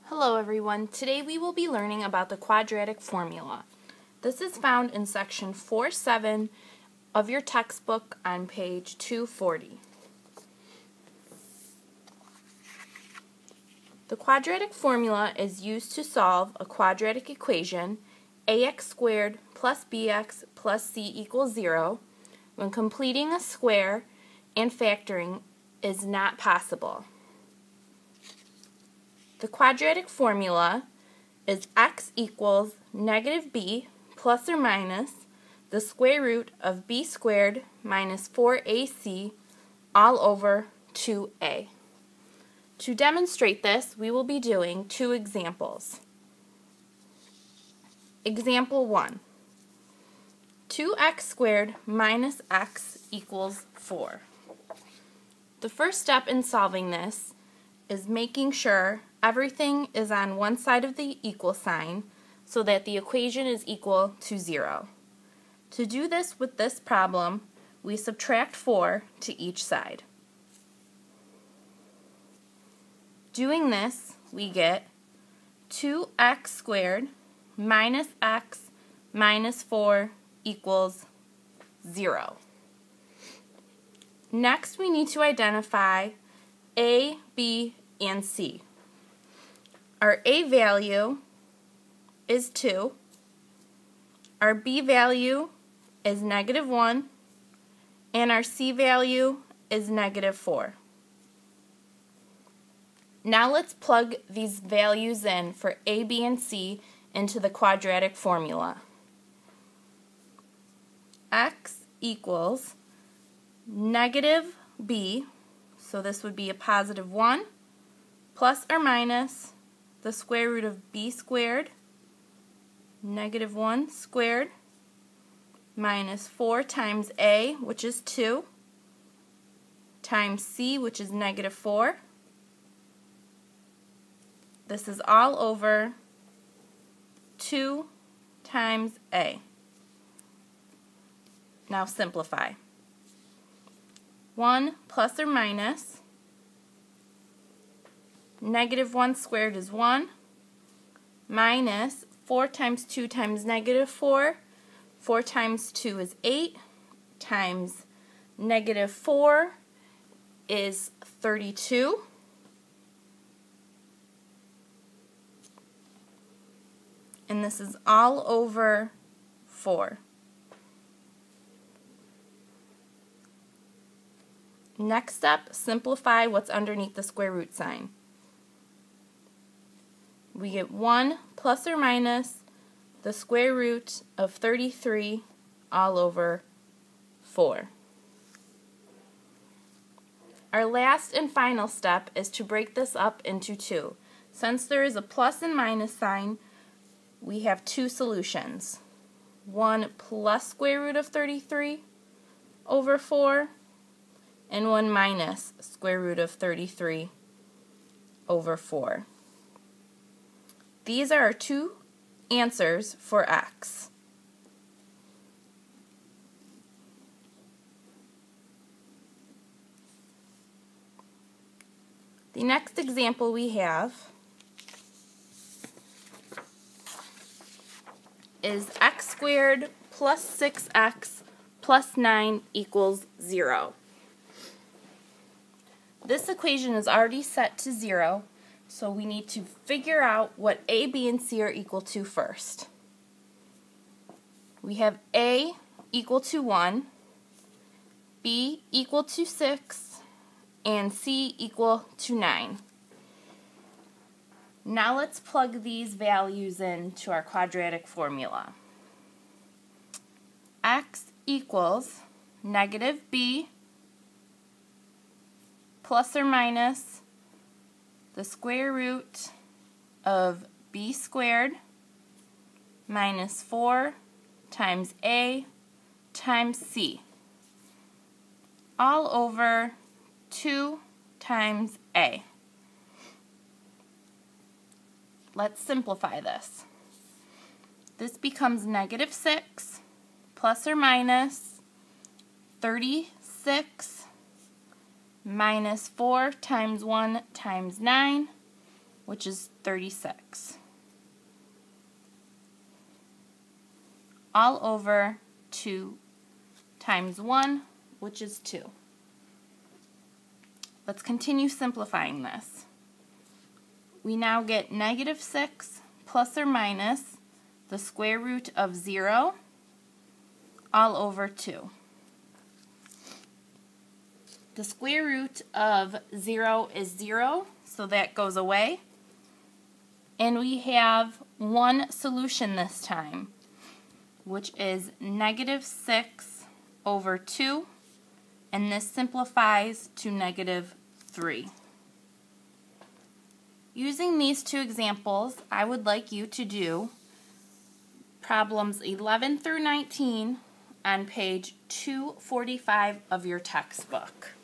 Hello everyone. Today we will be learning about the quadratic formula. This is found in section 4.7 of your textbook on page 240. The quadratic formula is used to solve a quadratic equation, ax squared plus bx plus c equals 0, when completing a square and factoring is not possible. The quadratic formula is x equals negative b plus or minus the square root of b squared minus 4ac all over 2a. To demonstrate this, we will be doing two examples. Example 1. 2x squared minus x equals 4. The first step in solving this is making sure everything is on one side of the equal sign so that the equation is equal to 0. To do this with this problem, we subtract 4 to each side. Doing this, we get 2x squared minus x minus 4 equals 0. Next, we need to identify a, b, and c. Our a value is 2, our b value is negative 1, and our c value is negative 4. Now let's plug these values in for a, b, and c into the quadratic formula. X equals negative b, so this would be a positive 1, plus or minus the square root of b squared, negative 1 squared, minus 4 times a, which is 2, times c, which is negative 4. This is all over 2 times a. Now simplify. 1 plus or minus negative 1 squared is 1, minus 4 times 2 times negative 4. 4 times 2 is 8, times negative 4 is 32. And this is all over 4. Next step, simplify what's underneath the square root sign. We get 1 plus or minus the square root of 33 all over 4. Our last and final step is to break this up into 2. Since there is a plus and minus sign, we have two solutions. 1 plus square root of 33 over 4, and 1 minus square root of 33 over 4. These are our two answers for x. The next example we have is x squared plus 6x plus 9 equals 0. This equation is already set to 0, so we need to figure out what a, b, and c are equal to first. We have a equal to 1, b equal to 6, and c equal to 9. Now let's plug these values into our quadratic formula. X equals negative b plus or minus the square root of b squared minus 4 times a times c all over 2 times a. Let's simplify this. This becomes negative 6 plus or minus 36 minus 4 times 1 times 9 which is 36, all over 2 times 1, which is 2. Let's continue simplifying this. We now get negative 6 plus or minus the square root of 0 all over 2. The square root of 0 is 0, so that goes away. And we have one solution this time, which is negative 6 over 2, and this simplifies to negative 3. Using these two examples, I would like you to do problems 11 through 19 on page 245 of your textbook.